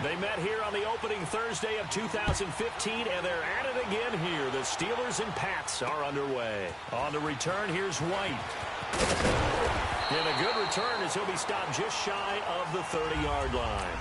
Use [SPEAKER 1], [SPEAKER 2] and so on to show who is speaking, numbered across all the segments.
[SPEAKER 1] They met here on the opening Thursday of 2015, and they're at it again here. The Steelers and Pats are underway. On the return, here's White. And a good return as he'll be stopped just shy of the 30-yard line.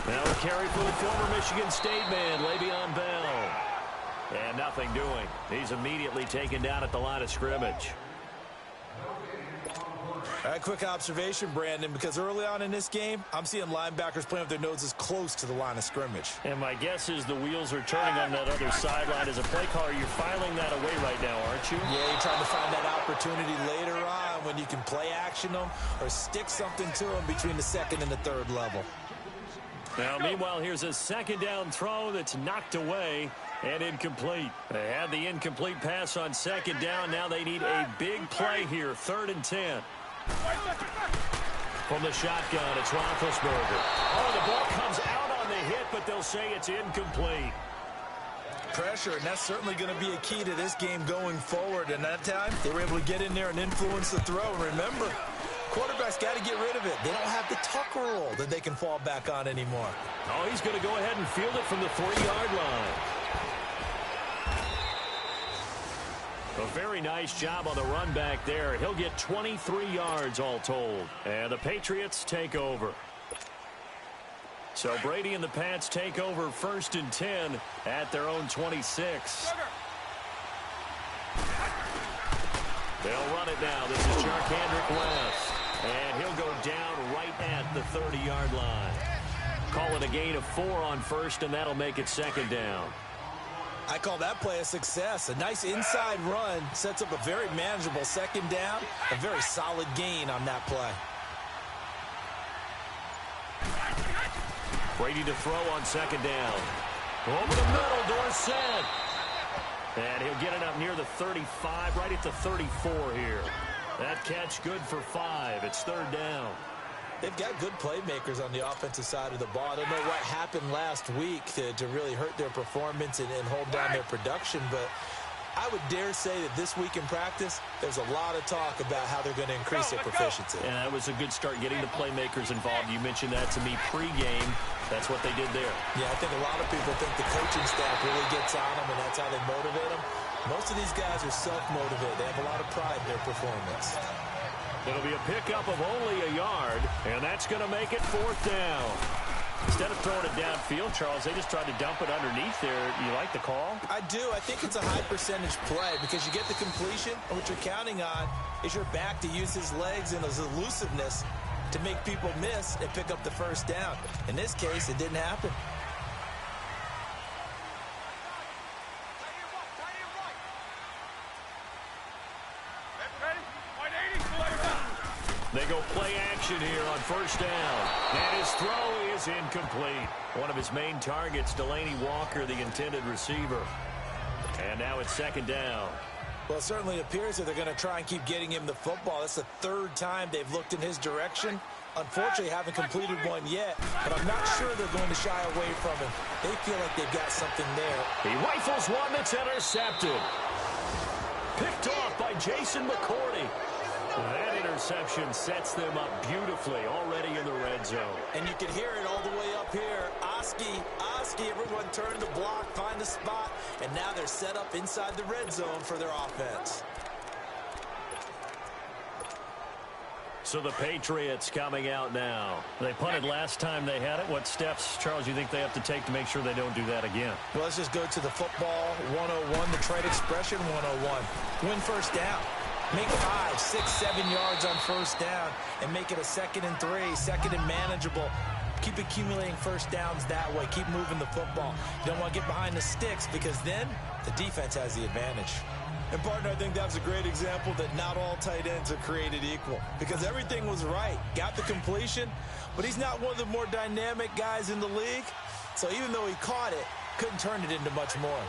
[SPEAKER 1] Now a carry for the former Michigan State man, Le'Veon Bell. And nothing doing. He's immediately taken down at the line of scrimmage.
[SPEAKER 2] All right, quick observation, Brandon, because early on in this game, I'm seeing linebackers playing with their noses close to the line of scrimmage.
[SPEAKER 1] And my guess is the wheels are turning on that other sideline. As a play caller, you're filing that away right now, aren't you?
[SPEAKER 2] Yeah, you're trying to find that opportunity later on when you can play action them or stick something to them between the second and the third level.
[SPEAKER 1] Now, meanwhile, here's a second down throw that's knocked away and incomplete. They had the incomplete pass on second down. Now they need a big play here, 3rd and 10. From the shotgun, it's Roethlisberger. Oh, the ball comes out on the hit, but they'll say it's incomplete.
[SPEAKER 2] Pressure, and that's certainly going to be a key to this game going forward. And that time, they were able to get in there and influence the throw. Remember, quarterbacks got to get rid of it. They don't have the tuck rule that they can fall back on anymore.
[SPEAKER 1] Oh, he's going to go ahead and field it from the 40-yard line. A very nice job on the run back there. He'll get 23 yards all told. And the Patriots take over. So Brady and the Pats take over 1st and 10 at their own 26. They'll run it now. This is Charkandrick West. And he'll go down right at the 30-yard line. Call it a gain of 4 on 1st, and that'll make it 2nd down.
[SPEAKER 2] I call that play a success. A nice inside run sets up a very manageable 2nd down. A very solid gain on that play.
[SPEAKER 1] Brady to throw on 2nd down. Over the middle, Dorsett. And he'll get it up near the 35, right at the 34 here. That catch good for 5. It's 3rd down.
[SPEAKER 2] They've got good playmakers on the offensive side of the ball. I don't know what happened last week to really hurt their performance and hold down their production, but I would dare say that this week in practice, there's a lot of talk about how they're going to increase their proficiency.
[SPEAKER 1] And that was a good start getting the playmakers involved. You mentioned that to me pregame. That's what they did there.
[SPEAKER 2] Yeah, I think a lot of people think the coaching staff really gets on them, and that's how they motivate them. Most of these guys are self-motivated. They have a lot of pride in their performance.
[SPEAKER 1] It'll be a pickup of only a yard, and that's going to make it 4th down. Instead of throwing it downfield, Charles, they just tried to dump it underneath there. You like the call?
[SPEAKER 2] I do. I think it's a high percentage play because you get the completion, and what you're counting on is your back to use his legs and his elusiveness to make people miss and pick up the 1st down. In this case, it didn't happen.
[SPEAKER 1] They go play action here on 1st down. And his throw is incomplete. One of his main targets, Delaney Walker, the intended receiver. And now it's 2nd down.
[SPEAKER 2] Well, it certainly appears that they're going to try and keep getting him the football. That's the 3rd time they've looked in his direction. Unfortunately, haven't completed one yet, but I'm not sure they're going to shy away from him. They feel like they've got something there.
[SPEAKER 1] He rifles one that's intercepted. Picked off by Jason McCourty. That interception sets them up beautifully already in the red zone.
[SPEAKER 2] And you can hear it all the way up here. Oski, everyone turn the block, find the spot, and now they're set up inside the red zone for their offense.
[SPEAKER 1] So the Patriots coming out now. They punted last time they had it. What steps, Charles, you think they have to take to make sure they don't do that again?
[SPEAKER 2] Well, let's just go to the football 101, the trade expression 101. Win 1st down. Make 5, 6, 7 yards on 1st down and make it a 2nd and 3, 2nd and manageable. Keep accumulating first downs that way. Keep moving the football. You don't want to get behind the sticks because then the defense has the advantage. And, partner, I think that was a great example that not all tight ends are created equal because everything was right. Got the completion, but he's not one of the more dynamic guys in the league. So even though he caught it, couldn't turn it into much more.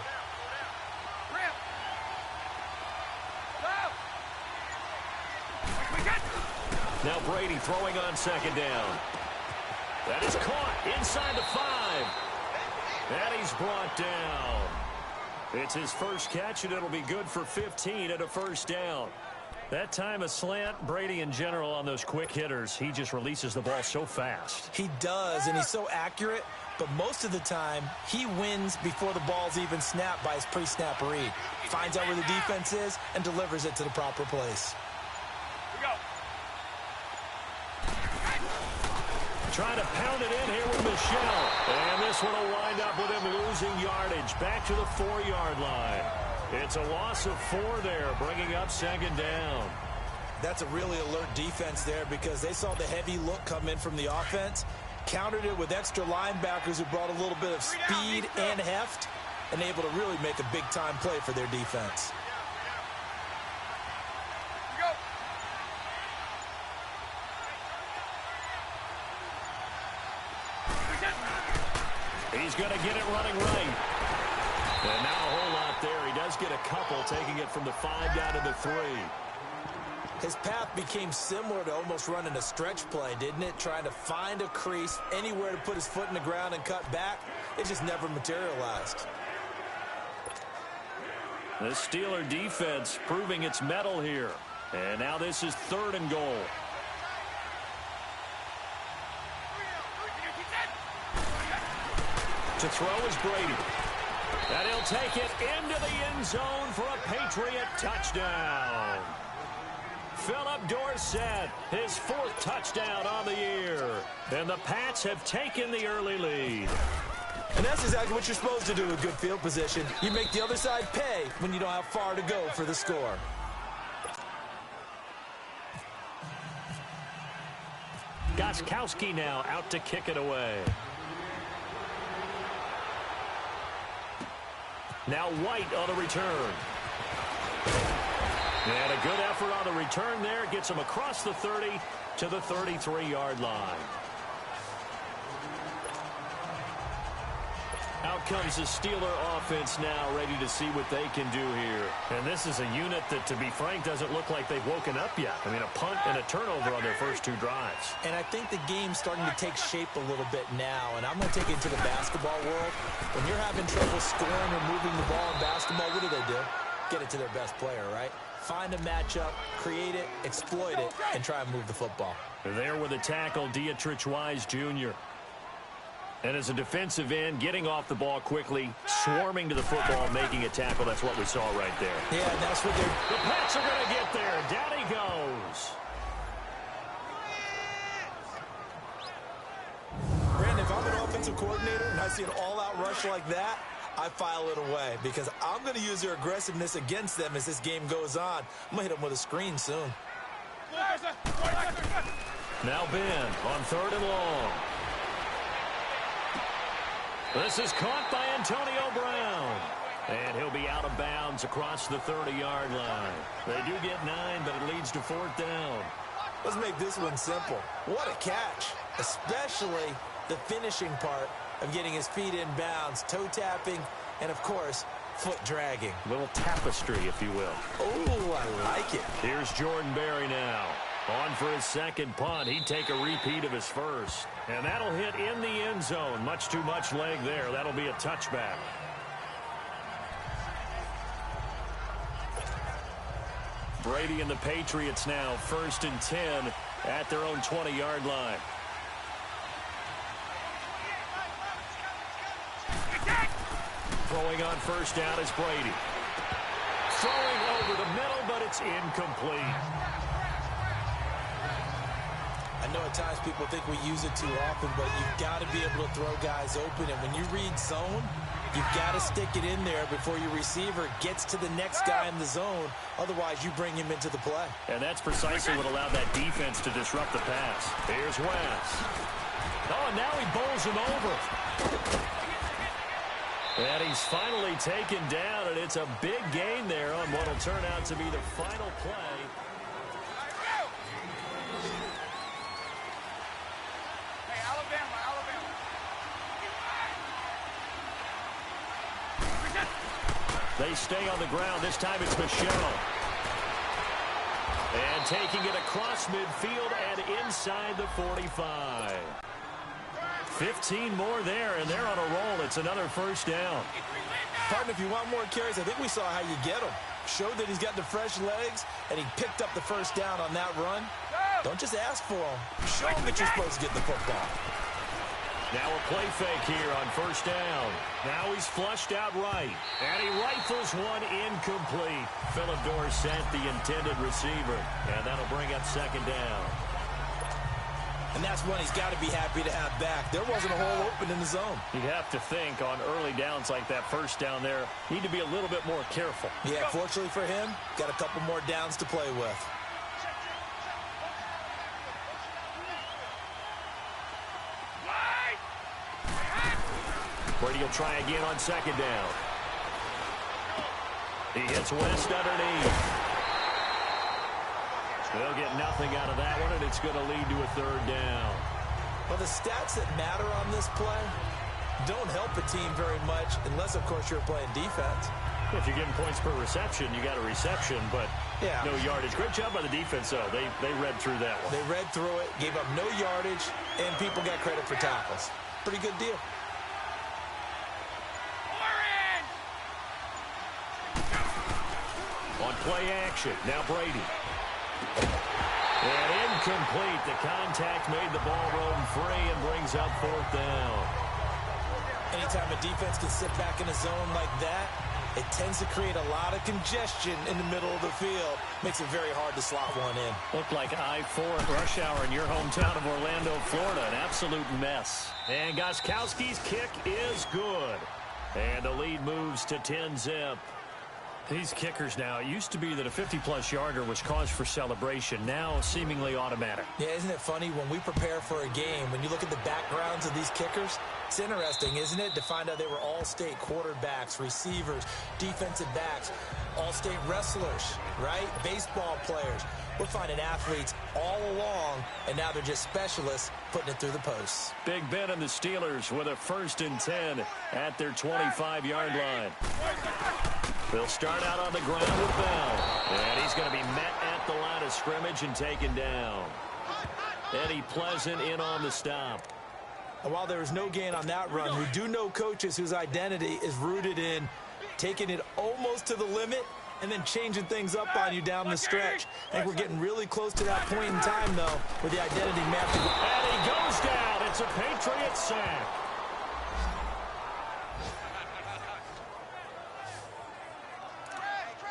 [SPEAKER 1] Now Brady throwing on second down. That is caught inside the 5. And he's brought down. It's his first catch, and it'll be good for 15 at a first down. That time a slant, Brady in general on those quick hitters, he just releases the ball so fast.
[SPEAKER 2] He does, and he's so accurate, but most of the time he wins before the ball's even snapped by his pre-snap read. Finds out where the defense is and delivers it to the proper place.
[SPEAKER 1] Trying to pound it in here with Michelle. And this one will wind up with him losing yardage back to the 4-yard line. It's a loss of 4 there, bringing up second down.
[SPEAKER 2] That's a really alert defense there because they saw the heavy look come in from the offense, countered it with extra linebackers who brought a little bit of speed and heft, and able to really make a big-time play for their defense.
[SPEAKER 1] He's going to get it running right. And now a whole lot there. He does get a couple, taking it from the 5 down to the 3.
[SPEAKER 2] His path became similar to almost running a stretch play, didn't it? Trying to find a crease, anywhere to put his foot in the ground and cut back. It just never materialized.
[SPEAKER 1] The Steeler defense proving its mettle here. And now this is 3rd and goal. To throw is Brady. And he'll take it into the end zone for a Patriot touchdown. Philip Dorsett, his 4th touchdown on the year. And the Pats have taken the early lead.
[SPEAKER 2] And that's exactly what you're supposed to do with good field position. You make the other side pay when you don't have far to go for the score.
[SPEAKER 1] Gostkowski now out to kick it away. Now White on the return. And a good effort on the return there. Gets him across the 30 to the 33-yard line. Out comes the Steeler offense now, ready to see what they can do here. And this is a unit that, to be frank, doesn't look like they've woken up yet. I mean, a punt and a turnover on their first 2 drives.
[SPEAKER 2] And I think the game's starting to take shape a little bit now. And I'm going to take it to the basketball world. When you're having trouble scoring or moving the ball in basketball, what do? Get it to their best player, right? Find a matchup, create it, exploit it, and try and move the football.
[SPEAKER 1] There with a tackle, Dietrich Wise Jr. And as a defensive end, getting off the ball quickly, swarming to the football, making a tackle. That's what we saw right there.
[SPEAKER 2] Yeah, that's what they're...
[SPEAKER 1] The Pats are going to get there. Down he goes.
[SPEAKER 2] Brandon, if I'm an offensive coordinator and I see an all-out rush like that, I file it away because I'm going to use their aggressiveness against them as this game goes on. I'm going to hit them with a screen soon.
[SPEAKER 1] Now Ben on 3rd and long. This is caught by Antonio Brown. And he'll be out of bounds across the 30-yard line. They do get 9, but it leads to 4th down.
[SPEAKER 2] Let's make this one simple. What a catch, especially the finishing part of getting his feet in bounds, toe tapping, and, of course, foot dragging.
[SPEAKER 1] A little tapestry, if you will.
[SPEAKER 2] Oh, I like it.
[SPEAKER 1] Here's Jordan Berry now. On for his 2nd punt. He'd take a repeat of his 1st. And that'll hit in the end zone. Much too much leg there. That'll be a touchback. Brady and the Patriots now 1st and 10 at their own 20-yard line. Throwing on 1st down is Brady. Throwing over the middle, but it's incomplete.
[SPEAKER 2] I know at times people think we use it too often, but you've got to be able to throw guys open. And when you read zone, you've got to stick it in there before your receiver gets to the next guy in the zone. Otherwise, you bring him into the play.
[SPEAKER 1] And that's precisely what allowed that defense to disrupt the pass. Here's West. Oh, and now he bowls him over. And he's finally taken down, and it's a big gain there on what will turn out to be the final play.
[SPEAKER 3] Hey, Alabama.
[SPEAKER 1] They stay on the ground. This time it's Michelle. And taking it across midfield and inside the 45. 15 more there, and they're on a roll. It's another first down.
[SPEAKER 2] Partner, if you want more carries, I think we saw how you get them. Showed that he's got the fresh legs, and he picked up the first down on that run. Don't just ask for them. Show him that you're supposed to get the football.
[SPEAKER 1] Now a play fake here on first down. Now he's flushed out right. And he rifles one incomplete. Philip Dorsett, the intended receiver. And that'll bring up second down.
[SPEAKER 2] And that's one he's got to be happy to have back. There wasn't a hole open in the zone.
[SPEAKER 1] You'd have to think on early downs like that first down there, need to be a little bit more careful.
[SPEAKER 2] Yeah, fortunately for him, got a couple more downs to play with.
[SPEAKER 1] Brady will try again on second down. He hits West underneath. They'll get nothing out of that one, and it's going to lead to a third down.
[SPEAKER 2] Well, the stats that matter on this play don't help a team very much unless, of course, you're playing defense.
[SPEAKER 1] If you're getting points per reception, you got a reception, but
[SPEAKER 2] yeah,
[SPEAKER 1] no yardage. Great job by the defense, though. They read through that one.
[SPEAKER 2] They read through it, gave up no yardage, and people got credit for tackles. Pretty good deal.
[SPEAKER 1] On play action, now Brady. And incomplete. The contact made the ball roam free and brings up fourth down.
[SPEAKER 2] Anytime a defense can sit back in a zone like that, it tends to create a lot of congestion in the middle of the field. Makes it very hard to slot one in.
[SPEAKER 1] Looked like I-4 at rush hour in your hometown of Orlando, Florida. An absolute mess. And Gostkowski's kick is good. And the lead moves to 10-zip. These kickers now, it used to be that a 50-plus yarder was cause for celebration. Now, seemingly automatic.
[SPEAKER 2] Yeah, isn't it funny when we prepare for a game, when you look at the backgrounds of these kickers, it's interesting, isn't it, to find out they were all-state quarterbacks, receivers, defensive backs, all-state wrestlers, right? Baseball players. We're finding athletes all along, and now they're just specialists putting it through the posts.
[SPEAKER 1] Big Ben and the Steelers with a 1st and 10 at their 25-yard line. They'll start out on the ground with Bell. And he's going to be met at the line of scrimmage and taken down. Eddie Pleasant in on the stop.
[SPEAKER 2] And while there is no gain on that run, we do know coaches whose identity is rooted in taking it almost to the limit and then changing things up on you down the stretch. I think we're getting really close to that point in time, though, where the identity method.
[SPEAKER 1] And he goes down. It's a Patriot sack.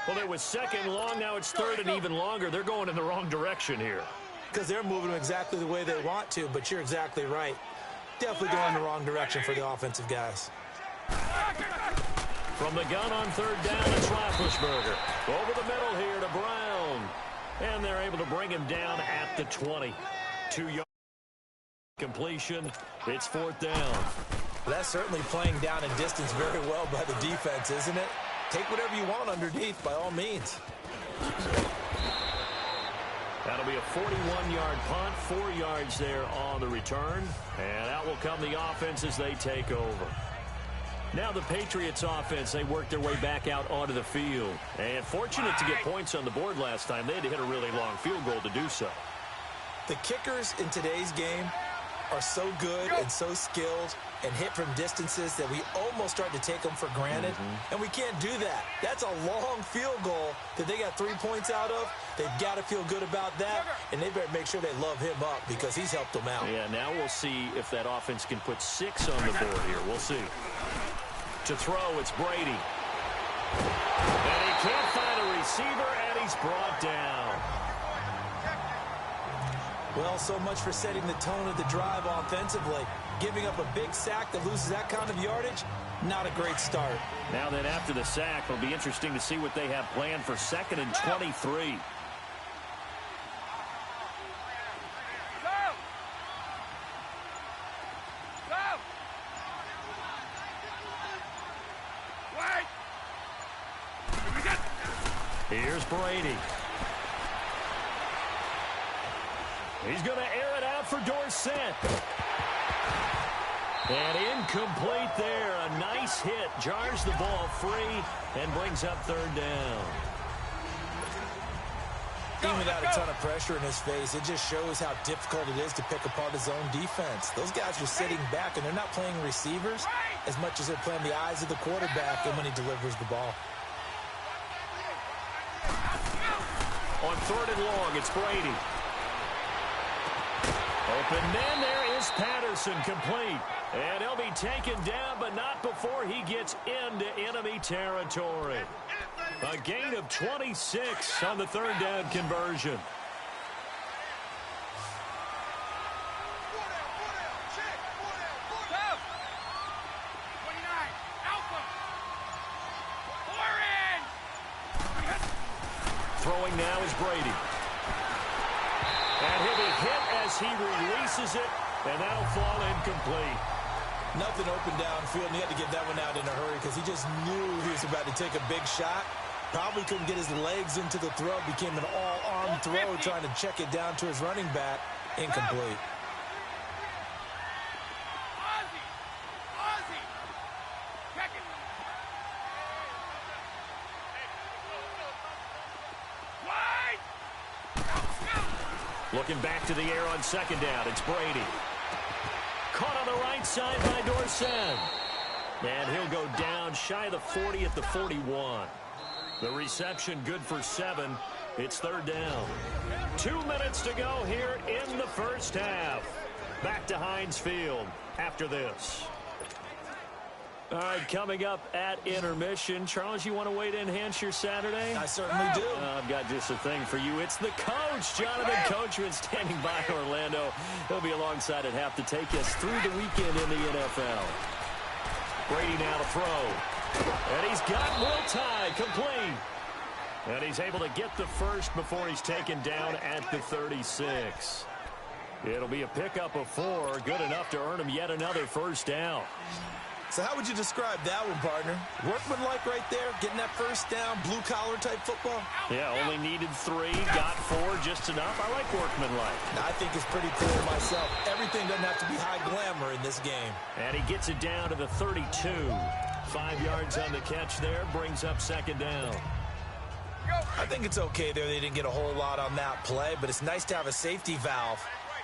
[SPEAKER 1] Well, it was second long. Now it's third and even longer. They're going in the wrong direction here.
[SPEAKER 2] Because they're moving exactly the way they want to, but you're exactly right. Definitely going in the wrong direction for the offensive guys.
[SPEAKER 1] From the gun on third down, it's Roethlisberger. Over the middle here to Brown. And they're able to bring him down at the 20. 2-yard completion. It's fourth down.
[SPEAKER 2] Well, that's certainly playing down in distance very well by the defense, isn't it? Take whatever you want underneath, by all means.
[SPEAKER 1] That'll be a 41-yard punt, 4 yards there on the return. And out will come the offense as they take over. Now the Patriots offense, they work their way back out onto the field. And fortunate to get points on the board last time. They had to hit a really long field goal to do so.
[SPEAKER 2] The kickers in today's game are so good and so skilled and hit from distances that we almost start to take them for granted. And we can't do that. That's a long field goal that they got 3 points out of. They've got to feel good about that, and they better make sure they love him up because he's helped them out.
[SPEAKER 1] Yeah, now we'll see if that offense can put 6 on the board here. We'll see. To throw, it's Brady. And he can't find a receiver, and he's brought down.
[SPEAKER 2] Well, so much for setting the tone of the drive offensively. Giving up a big sack that loses that kind of yardage, not a great start.
[SPEAKER 1] Now then, after the sack, it'll be interesting to see what they have planned for 2nd and 23. Here's Brady. He's going to air it out for Dorsett. And incomplete there. A nice hit. Jars the ball free and brings up third down.
[SPEAKER 2] Even without a ton of pressure in his face, it just shows how difficult it is to pick apart his own defense. Those guys are sitting back, and they're not playing receivers as much as they're playing the eyes of the quarterback and when he delivers the ball.
[SPEAKER 1] On third and long, it's Brady. Open man, there is Patterson, complete. And he'll be taken down, but not before he gets into enemy territory. A gain of 26 on the third down conversion. Throwing now is Brady. And he'll be hit as he releases it, and that'll fall incomplete.
[SPEAKER 2] Nothing open downfield, and he had to get that one out in a hurry because he just knew he was about to take a big shot. Probably couldn't get his legs into the throw. Became an all-arm throw trying to check it down to his running back. Incomplete.
[SPEAKER 1] Looking back to the air on second down, it's Brady. Caught on the right side by Dorsett. And he'll go down shy of the 40 at the 41. The reception good for 7. It's third down. 2 minutes to go here in the first half. Back to Heinz Field after this. All right, coming up at intermission. Charles, you want to wait to enhance your Saturday?
[SPEAKER 2] I certainly do.
[SPEAKER 1] I've got just a thing for you. It's the coach, Jonathan Coachman, standing by Orlando. He'll be alongside at half to take us through the weekend in the NFL. Brady now to throw. And he's got Will Tye complete. And he's able to get the first before he's taken down at the 36. It'll be a pickup of 4. Good enough to earn him yet another first down.
[SPEAKER 2] So how would you describe that one, partner? Workmanlike right there, getting that first down, blue-collar type football?
[SPEAKER 1] Yeah, only needed 3, got 4, just enough. I like workmanlike.
[SPEAKER 2] I think it's pretty clear myself. Everything doesn't have to be high glamour in this game.
[SPEAKER 1] And he gets it down to the 32. 5 yards on the catch there, brings up second down.
[SPEAKER 2] I think it's okay there. They didn't get a whole lot on that play, but it's nice to have a safety valve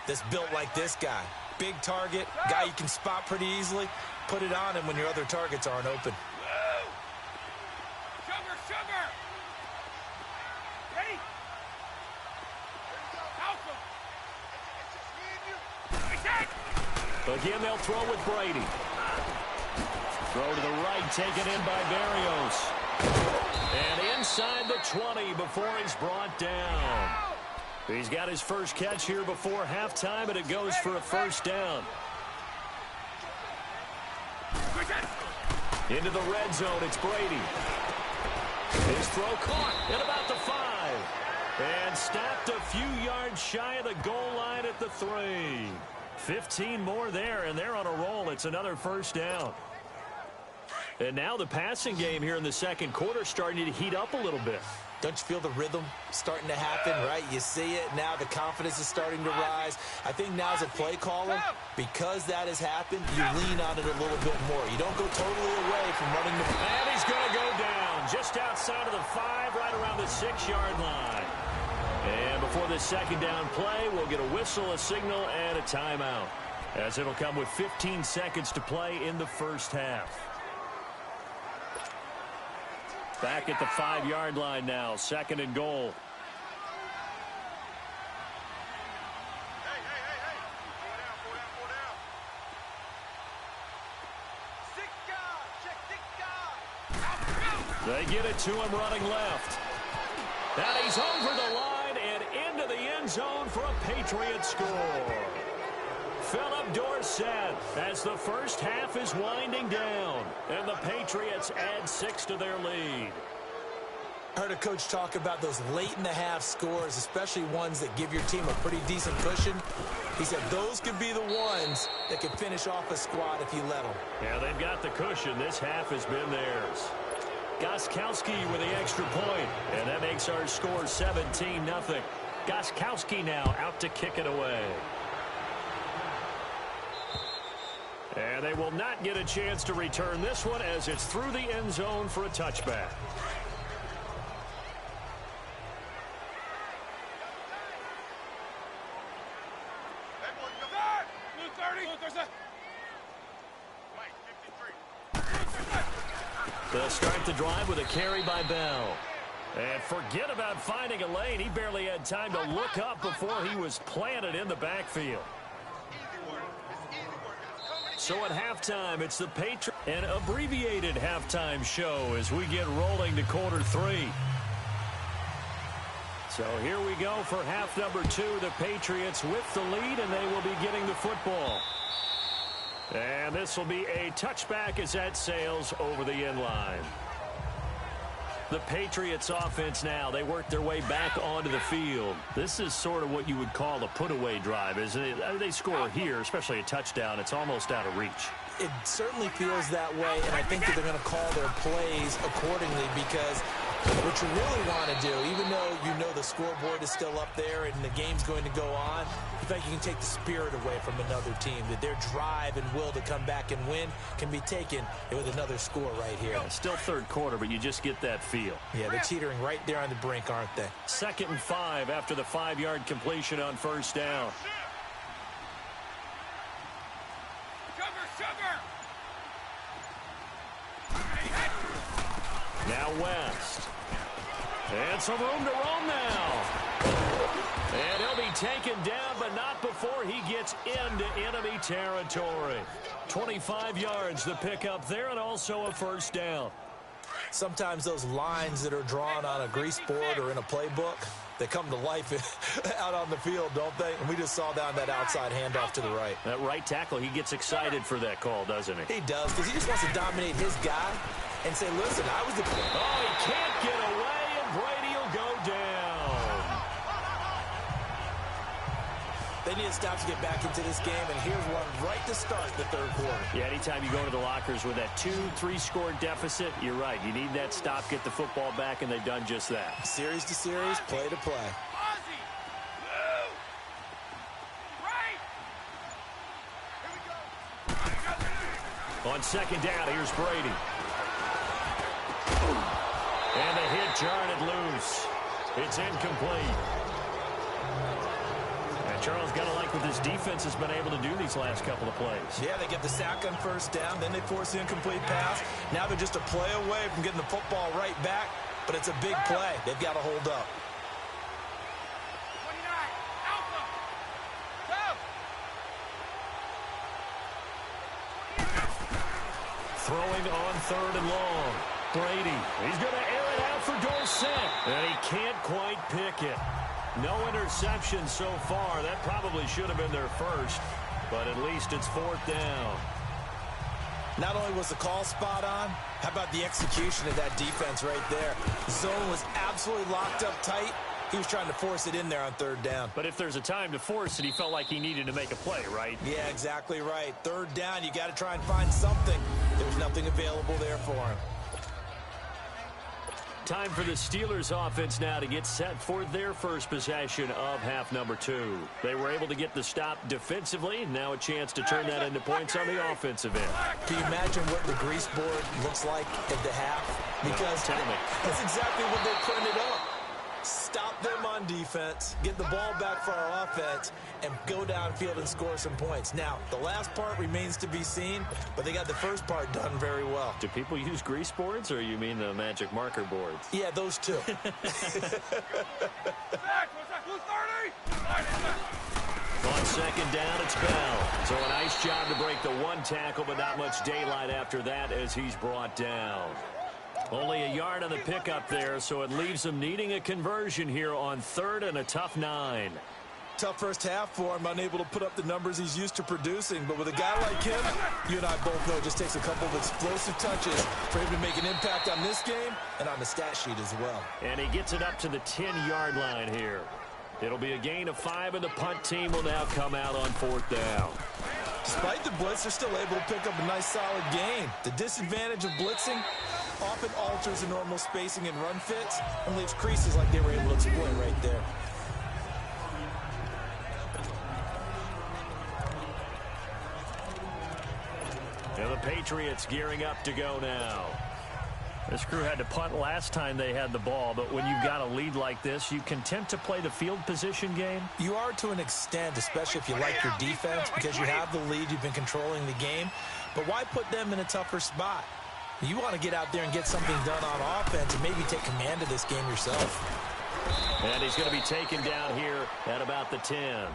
[SPEAKER 2] that's built like this guy. Big target, guy you can spot pretty easily. Put it on him when your other targets aren't open.
[SPEAKER 3] Sugar! Ready?
[SPEAKER 1] Again, they'll throw with Brady. Throw to the right, taken in by Berrios. And inside the 20 before he's brought down. He's got his first catch here before halftime, and it goes for a first down. Into the red zone, it's Brady. His throw caught at about the 5. And stopped a few yards shy of the goal line at the 3. 15 more there, and they're on a roll. It's another first down. And now the passing game here in the second quarter starting to heat up a little bit.
[SPEAKER 2] Don't you feel the rhythm starting to happen, right? You see it now. The confidence is starting to rise. I think now as a play caller, because that has happened, you lean on it a little bit more. You don't go totally away from running the...
[SPEAKER 1] And he's going to go down just outside of the 5, right around the 6-yard line. And before this second down play, we'll get a whistle, a signal, and a timeout, as it'll come with 15 seconds to play in the first half. Back at the 5-yard line now, second and goal. They get it to him running left. And he's over the line and into the end zone for a Patriot score. Philip Dorsett as the first half is winding down. And the Patriots add 6 to their lead.
[SPEAKER 2] I heard a coach talk about those late-in-the-half scores, especially ones that give your team a pretty decent cushion. He said those could be the ones that could finish off a squad if you let them.
[SPEAKER 1] Yeah, they've got the cushion. This half has been theirs. Gostkowski with the extra point, and that makes our score 17-0. Gostkowski now out to kick it away. And they will not get a chance to return this one as it's through the end zone for a touchback. They'll start the drive with a carry by Bell. And forget about finding a lane. He barely had time to look up before he was planted in the backfield. So at halftime, it's the Patriots, an abbreviated halftime show as we get rolling to quarter 3. So here we go for half number 2. The Patriots with the lead, and they will be getting the football. And this will be a touchback as that sails over the end line. The Patriots offense now, they work their way back onto the field. This is sort of what you would call a put-away drive, isn't it? They score here, especially a touchdown. It's almost out of reach.
[SPEAKER 2] It certainly feels that way, and I think that they're going to call their plays accordingly because what you really want to do, even though you know the scoreboard is still up there and the game's going to go on, I think you can take the spirit away from another team, that their drive and will to come back and win can be taken with another score right here.
[SPEAKER 1] It's still third quarter, but you just get that feel.
[SPEAKER 2] Yeah, they're teetering right there on the brink, aren't they?
[SPEAKER 1] 2nd and 5 after the 5-yard completion on first down. Now West. And some room to roam now. And he'll be taken down, but not before he gets into enemy territory. 25 yards the pickup there, and also a first down.
[SPEAKER 2] Sometimes those lines that are drawn on a grease board or in a playbook, they come to life out on the field, don't they? And we just saw down that outside handoff to the right.
[SPEAKER 1] That right tackle, he gets excited for that call, doesn't he?
[SPEAKER 2] He does, because he just wants to dominate his guy and say, listen, I was the...
[SPEAKER 1] Oh, he can't get away, and Brady will go down.
[SPEAKER 2] They need to stop to get back into this game, and here's one right to start the third quarter.
[SPEAKER 1] Yeah, anytime you go into the lockers with that 2-3 score deficit, you're right. You need that stop, get the football back, and they've done just that.
[SPEAKER 2] Series to series, play to play.
[SPEAKER 1] On second down, here's Brady. And the hit jarred it loose. It's incomplete. And Charles, got to like what this defense has been able to do these last couple of plays.
[SPEAKER 2] Yeah, they get the sack on first down, then they force the incomplete pass. Now they're just a play away from getting the football right back, but it's a big play. They've got to hold up.
[SPEAKER 1] Throwing on 3rd and long. Brady, he's going to air it out for Dorsett. And he can't quite pick it. No interception so far. That probably should have been their first, but at least it's 4th down.
[SPEAKER 2] Not only was the call spot on, how about the execution of that defense right there? The zone was absolutely locked up tight. He was trying to force it in there on 3rd down.
[SPEAKER 1] But if there's a time to force it, he felt like he needed to make a play, right?
[SPEAKER 2] Yeah, exactly right. 3rd down, you got to try and find something. There's nothing available there for him.
[SPEAKER 1] Time for the Steelers offense now to get set for their first possession of half number 2. They were able to get the stop defensively. Now a chance to turn that into points on the offensive end.
[SPEAKER 2] Can you imagine what the grease board looks like at the half? Because that's exactly what they printed up. Stop them on defense, get the ball back for our offense, and go downfield and score some points. Now, the last part remains to be seen, but they got the first part done very well.
[SPEAKER 1] Do people use grease boards, or you mean the magic marker boards?
[SPEAKER 2] Yeah, those two.
[SPEAKER 1] On second down, it's Bell. So a nice job to break the one tackle, but not much daylight after that as he's brought down. Only a yard on the pickup there, so it leaves him needing a conversion here on 3rd and a tough 9.
[SPEAKER 2] Tough first half for him, unable to put up the numbers he's used to producing. But with a guy like him, you and I both know it just takes a couple of explosive touches for him to make an impact on this game and on the stat sheet as well.
[SPEAKER 1] And he gets it up to the 10-yard line here. It'll be a gain of 5, and the punt team will now come out on 4th down.
[SPEAKER 2] Despite the blitz, they're still able to pick up a nice solid gain. The disadvantage of blitzing, often alters the normal spacing and run fits and leaves creases like they were able to exploit right there.
[SPEAKER 1] And the Patriots gearing up to go now. This crew had to punt last time they had the ball, but when you've got a lead like this, you content to play the field position game?
[SPEAKER 2] You are to an extent, especially if you like your defense, because you have the lead, you've been controlling the game. But why put them in a tougher spot? You want to get out there and get something done on offense and maybe take command of this game yourself.
[SPEAKER 1] And he's going to be taken down here at about the 10.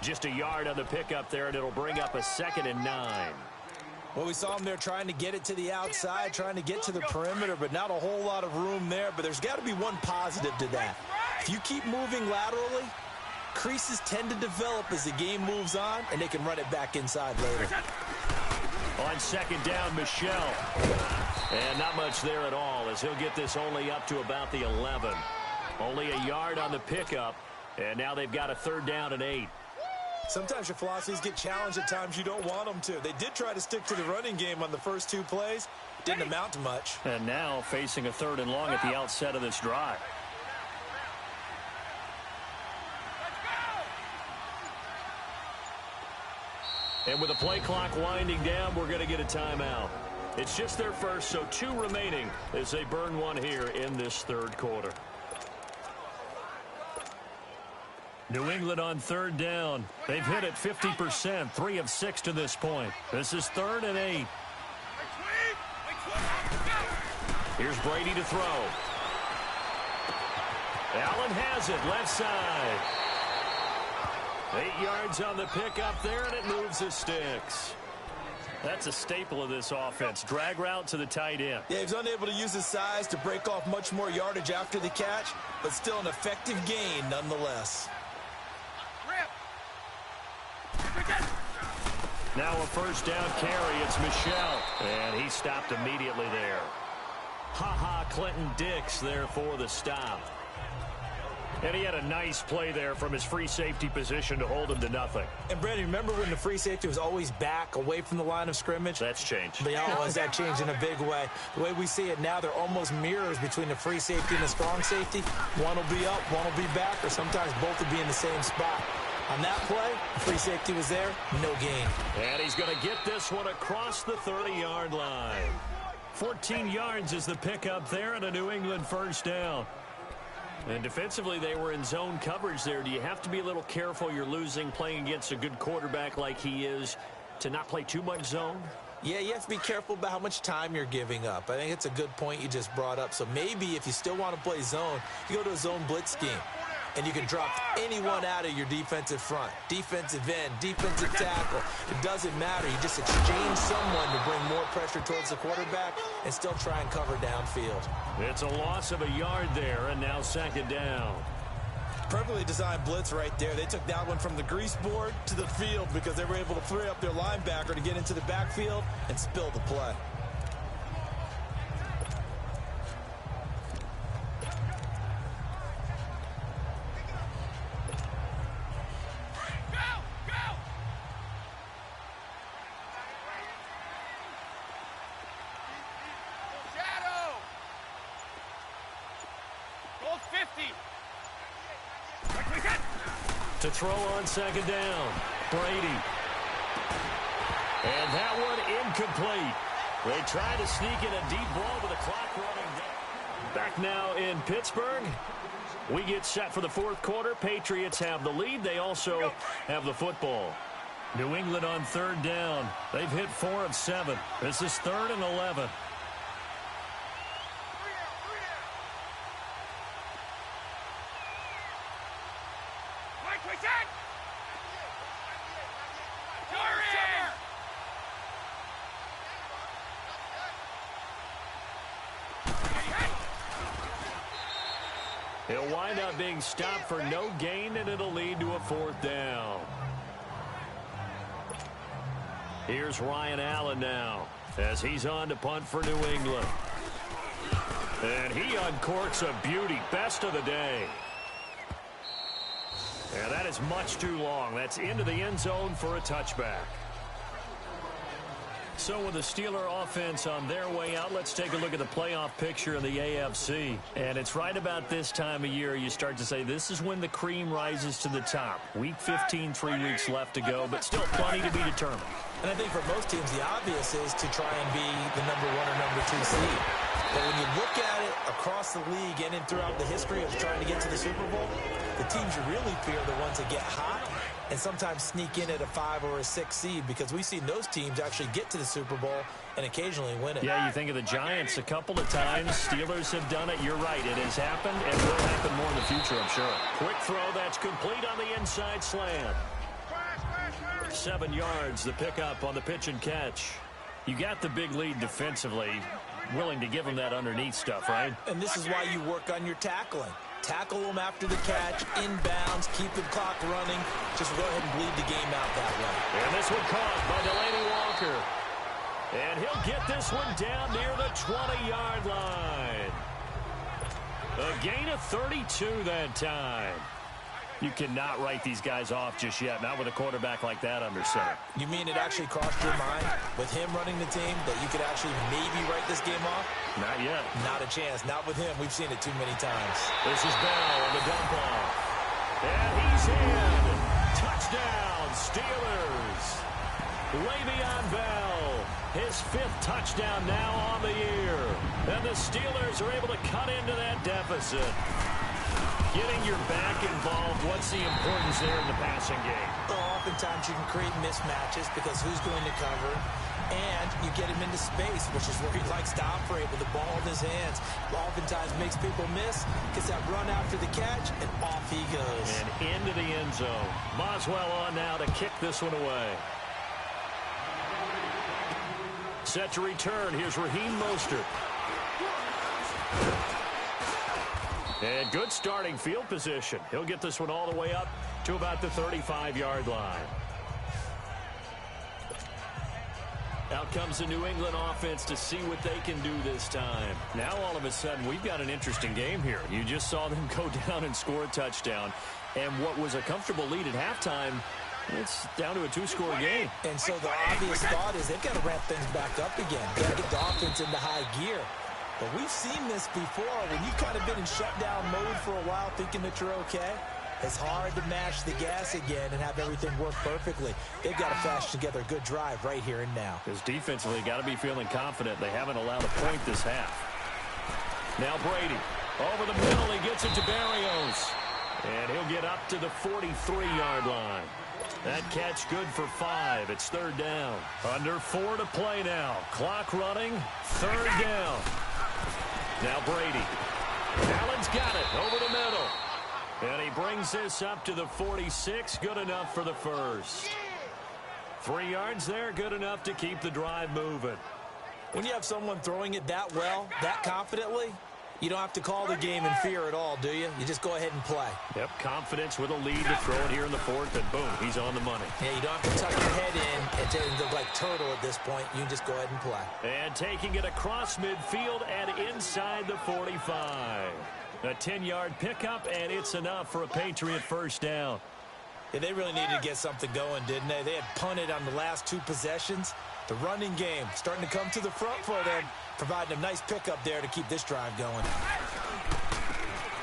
[SPEAKER 1] Just a yard on the pickup there, and it'll bring up a 2nd and 9.
[SPEAKER 2] Well, we saw him there trying to get it to the outside, trying to get to the perimeter, but not a whole lot of room there. But there's got to be one positive to that. If you keep moving laterally, creases tend to develop as the game moves on, and they can run it back inside later.
[SPEAKER 1] On 2nd down, Michel. And not much there at all, as he'll get this only up to about the 11. Only a yard on the pickup, and now they've got a 3rd down and 8.
[SPEAKER 2] Sometimes your philosophies get challenged at times you don't want them to. They did try to stick to the running game on the first 2 plays. Didn't amount to much.
[SPEAKER 1] And now facing a 3rd and long at the outset of this drive. And with the play clock winding down, we're going to get a timeout. It's just their first, so 2 remaining as they burn one here in this 3rd quarter. New England on 3rd down. They've hit it 50%, 3 of 6 to this point. This is 3rd and 8. Here's Brady to throw. Allen has it, left side. 8 yards on the pickup there, and it moves the sticks. That's a staple of this offense. Drag route to the tight end.
[SPEAKER 2] Yeah, he's unable to use his size to break off much more yardage after the catch, but still an effective gain nonetheless.
[SPEAKER 1] Now a 1st down carry. It's Michel, and he stopped immediately there. Clinton Dix there for the stop. And he had a nice play there from his free safety position to hold him to nothing.
[SPEAKER 2] And, Brandon, remember when the free safety was always back away from the line of scrimmage?
[SPEAKER 1] That's changed.
[SPEAKER 2] But has that changed in a big way? The way we see it now, they're almost mirrors between the free safety and the strong safety. One will be up, one will be back, or sometimes both will be in the same spot. On that play, the free safety was there, no gain.
[SPEAKER 1] And he's going to get this one across the 30-yard line. 14 yards is the pickup there, and a New England 1st down. And defensively, they were in zone coverage there. Do you have to be a little careful you're losing playing against a good quarterback like he is to not play too much zone?
[SPEAKER 2] Yeah, you have to be careful about how much time you're giving up. I think it's a good point you just brought up. So maybe if you still want to play zone, you go to a zone blitz scheme. And you can drop anyone out of your defensive front. Defensive end, defensive tackle. It doesn't matter. You just exchange someone to bring more pressure towards the quarterback and still try and cover downfield.
[SPEAKER 1] It's a loss of a yard there, and now 2nd down.
[SPEAKER 2] Perfectly designed blitz right there. They took that one from the grease board to the field because they were able to free up their linebacker to get into the backfield and spill the play.
[SPEAKER 1] To throw on 2nd down, Brady. And that one incomplete. They try to sneak in a deep ball with the clock running down. Back now in Pittsburgh. We get set for the 4th quarter. Patriots have the lead. They also have the football. New England on 3rd down. They've hit 4 of 7. This is 3rd and 11. He'll wind up being stopped for no gain, and it'll lead to a 4th down. Here's Ryan Allen now as he's on to punt for New England. And he uncorks a beauty. Best of the day. And that is much too long. That's into the end zone for a touchback. So with the Steeler offense on their way out, let's take a look at the playoff picture in the AFC. And it's right about this time of year you start to say this is when the cream rises to the top. Week 15, 3 weeks left to go, but still plenty to be determined.
[SPEAKER 2] And I think for most teams, the obvious is to try and be the number 1 or number 2 seed. But when you look at it across the league and throughout the history of trying to get to the Super Bowl, the teams you really fear are the ones that get hot and sometimes sneak in at a 5 or a 6 seed, because we've seen those teams actually get to the Super Bowl and occasionally win it.
[SPEAKER 1] Yeah, you think of the Giants a couple of times. Steelers have done it. You're right. It has happened and will happen more in the future, I'm sure. Quick throw. That's complete on the inside slant. 7 yards, the pickup on the pitch and catch. You got the big lead defensively. Willing to give them that underneath stuff, right?
[SPEAKER 2] And this is why you work on your tackling. Tackle them after the catch, inbounds, keep the clock running. Just go ahead and bleed the game out that way.
[SPEAKER 1] And this one caught by Delaney Walker. And he'll get this one down near the 20-yard line. A gain of 32 that time. You cannot write these guys off just yet, not with a quarterback like that under center.
[SPEAKER 2] You mean it actually crossed your mind with him running the team that you could actually maybe write this game off?
[SPEAKER 1] Not yet.
[SPEAKER 2] Not a chance. Not with him. We've seen it too many times.
[SPEAKER 1] This is Bell on the dump off. And he's in. Touchdown, Steelers. Le'Veon Bell, his 5th touchdown now on the year. And the Steelers are able to cut into that deficit. Getting your back involved, what's the importance there in the passing game?
[SPEAKER 2] Well, oftentimes you can create mismatches because who's going to cover, and you get him into space, which is where he likes to operate with the ball in his hands. Oftentimes makes people miss, gets that run after the catch, and off he goes.
[SPEAKER 1] And into the end zone. Boswell on now to kick this one away. Set to return. Here's Raheem Mostert. And good starting field position. He'll get this one all the way up to about the 35-yard line. Out comes the New England offense to see what they can do this time. Now all of a sudden we've got an interesting game here. You just saw them go down and score a touchdown. And what was a comfortable lead at halftime, it's down to a 2-score game.
[SPEAKER 2] And so the obvious thought is they've got to ramp things back up again. Got to get the offense into high gear. But we've seen this before when you've kind of been in shutdown mode for a while thinking that you're okay. It's hard to mash the gas again and have everything work perfectly. They've got to fashion together a good drive right here and now.
[SPEAKER 1] Because defensively, got to be feeling confident. They haven't allowed a point this half. Now Brady. Over the middle, he gets it to Barrios. And he'll get up to the 43-yard line. That catch good for 5. It's 3rd down. Under 4 to play now. Clock running. 3rd down. Now Brady. Allen's got it over the middle. And he brings this up to the 46. Good enough for the first. 3 yards there. Good enough to keep the drive moving.
[SPEAKER 2] When you have someone throwing it that well, that confidently, you don't have to call the game in fear at all, do you? You just go ahead and play.
[SPEAKER 1] Yep, confidence with a lead to throw it here in the 4th, and boom, he's on the money.
[SPEAKER 2] Yeah, you don't have to tuck your head in and look like turtle at this point. You can just go ahead and play.
[SPEAKER 1] And taking it across midfield and inside the 45. A 10-yard pickup, and it's enough for a Patriot first down.
[SPEAKER 2] Yeah, they really needed to get something going, didn't they? They had punted on the last 2 possessions. The running game starting to come to the front for them, providing a nice pickup there to keep this drive going.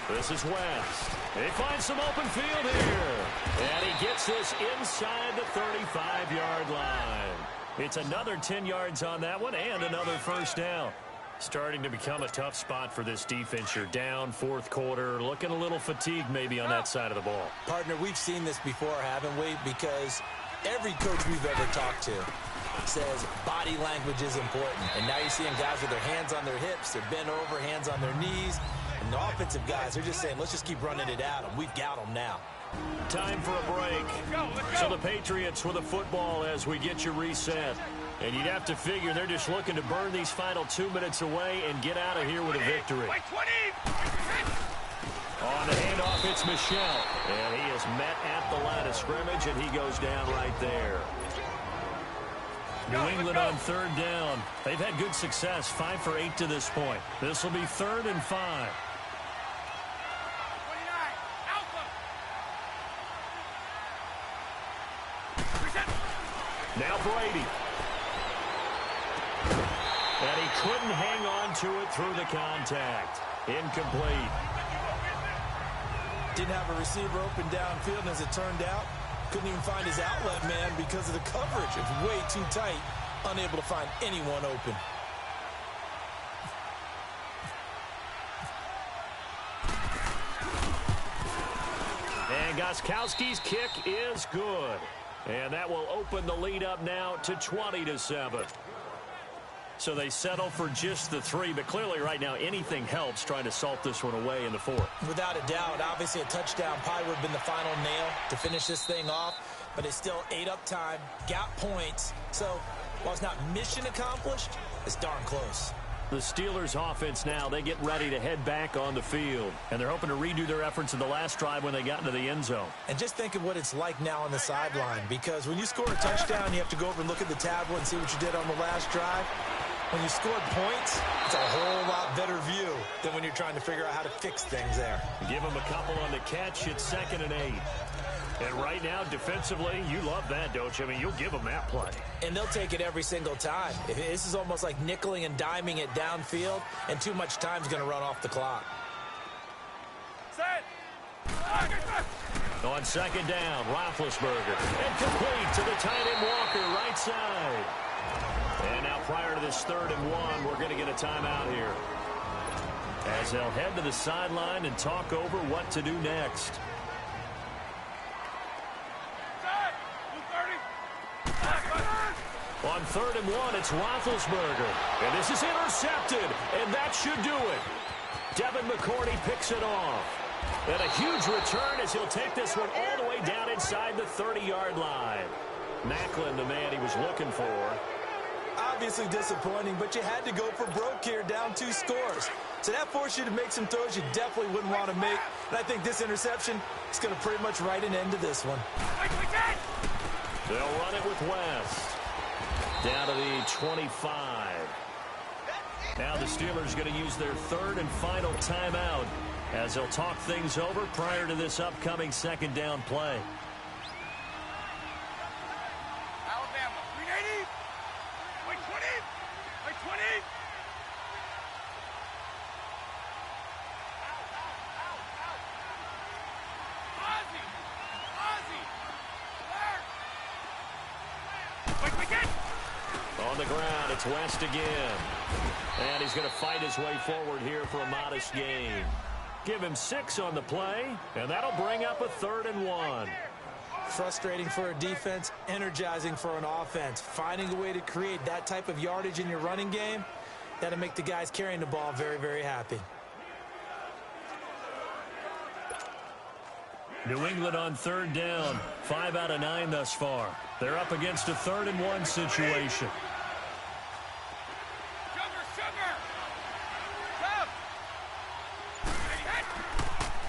[SPEAKER 1] This is West. He finds some open field here. And he gets this inside the 35-yard line. It's another 10 yards on that one and another first down. Starting to become a tough spot for this defense. You're down 4th quarter, looking a little fatigued maybe on that side of the ball.
[SPEAKER 2] Partner, we've seen this before, haven't we? Because every coach we've ever talked to says body language is important. And now you're seeing guys with their hands on their hips, they're bent over, hands on their knees. And the offensive guys, they're just saying, let's just keep running it at them. We've got them now.
[SPEAKER 1] Time for a break. So the Patriots with a football as we get you reset. And you'd have to figure they're just looking to burn these final 2 minutes away and get out of here with a victory. On the handoff, it's Michel. And he is met at the line of scrimmage, and he goes down right there. New England on 3rd down. They've had good success, 5 for 8 to this point. This will be 3rd and 5. Now Brady. couldn't hang on to it through the contact. Incomplete.
[SPEAKER 2] Didn't have a receiver open downfield, and as it turned out, couldn't even find his outlet man because of the coverage. It was way too tight, unable to find anyone open.
[SPEAKER 1] And Gostkowski's kick is good. And that will open the lead up now to 20-7. So they settle for just the 3, but clearly right now anything helps trying to salt this one away in the 4th.
[SPEAKER 2] Without a doubt, obviously a touchdown probably would have been the final nail to finish this thing off, but it's still ate up time, got points. So while it's not mission accomplished, it's darn close.
[SPEAKER 1] The Steelers offense now, they get ready to head back on the field. And they're hoping to redo their efforts in the last drive when they got into the end zone.
[SPEAKER 2] And just think of what it's like now on the sideline, because when you score a touchdown, you have to go over and look at the tablet and see what you did on the last drive. When you scored points, it's a whole lot better view than when you're trying to figure out how to fix things there.
[SPEAKER 1] Give them a couple on the catch. It's 2nd and 8. And right now, defensively, you love that, don't you? I mean, you'll give them that play.
[SPEAKER 2] And they'll take it every single time. This is almost like nickeling and diming it downfield, and too much time's going to run off the clock.
[SPEAKER 3] Set.
[SPEAKER 1] On 2nd down, Roethlisberger. And complete to the tight end Walker, right side. And now prior to this 3rd and 1, we're going to get a timeout here, as they'll head to the sideline and talk over what to do next. On 3rd and 1, it's Roethlisberger. And this is intercepted, and that should do it. Devin McCourty picks it off. And a huge return as he'll take this one all the way down inside the 30-yard line. Macklin, the man he was looking for.
[SPEAKER 2] Obviously disappointing, but you had to go for broke here, down 2 scores. So that forced you to make some throws you definitely wouldn't want to make. And I think this interception is going to pretty much write an end to this one.
[SPEAKER 1] They'll run it with West. Down to the 25. Now the Steelers going to use their 3rd and final timeout as they'll talk things over prior to this upcoming 2nd down play.
[SPEAKER 3] Alabama, 380. Wait, 20. Wait, 20. Ozzie. Ozzie. Wait, get.
[SPEAKER 1] On the ground, it's West again. And he's going to fight his way forward here for a modest gain. Give him 6 on the play, and that'll bring up a 3rd and 1.
[SPEAKER 2] Frustrating for a defense, energizing for an offense. Finding a way to create that type of yardage in your running game, that'll make the guys carrying the ball very, very happy.
[SPEAKER 1] New England on 3rd down. 5 out of 9 thus far. They're up against a 3rd and 1 situation.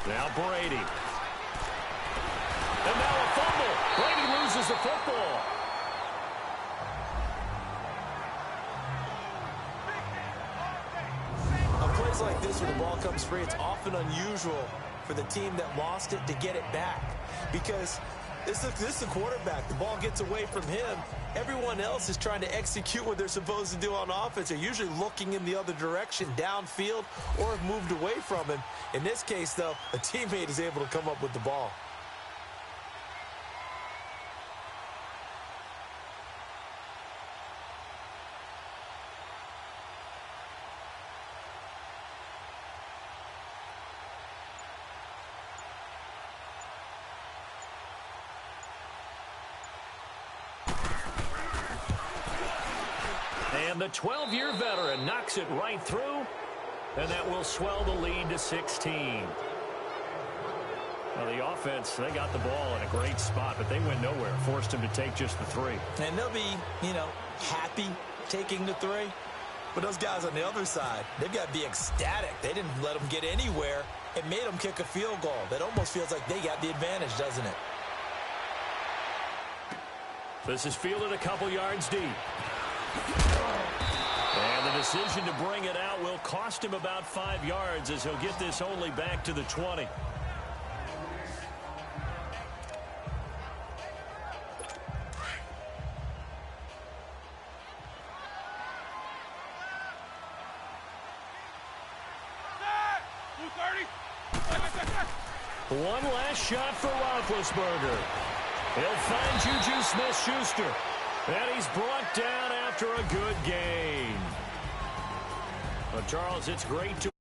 [SPEAKER 1] Now Brady. And now a fumble. Brady loses the football.
[SPEAKER 2] On plays like this where the ball comes free, it's often unusual for the team that lost it to get it back. Because this is the quarterback. The ball gets away from him. Everyone else is trying to execute what they're supposed to do on offense. They're usually looking in the other direction, downfield, or have moved away from him. In this case, though, a teammate is able to come up with the ball.
[SPEAKER 1] And the 12-year veteran knocks it right through, and that will swell the lead to 16. Well, the offense, they got the ball in a great spot, but they went nowhere, forced him to take just the 3.
[SPEAKER 2] And they'll be, happy taking the 3. But those guys on the other side, they've got to be ecstatic. They didn't let them get anywhere. It made them kick a field goal. That almost feels like they got the advantage, doesn't it?
[SPEAKER 1] This is fielded a couple yards deep. And the decision to bring it out will cost him about 5 yards as he'll get this only back to the 20. One last shot for Roethlisberger. He'll find Juju Smith-Schuster. And he's brought down after a good gain. Well, Charles, it's great to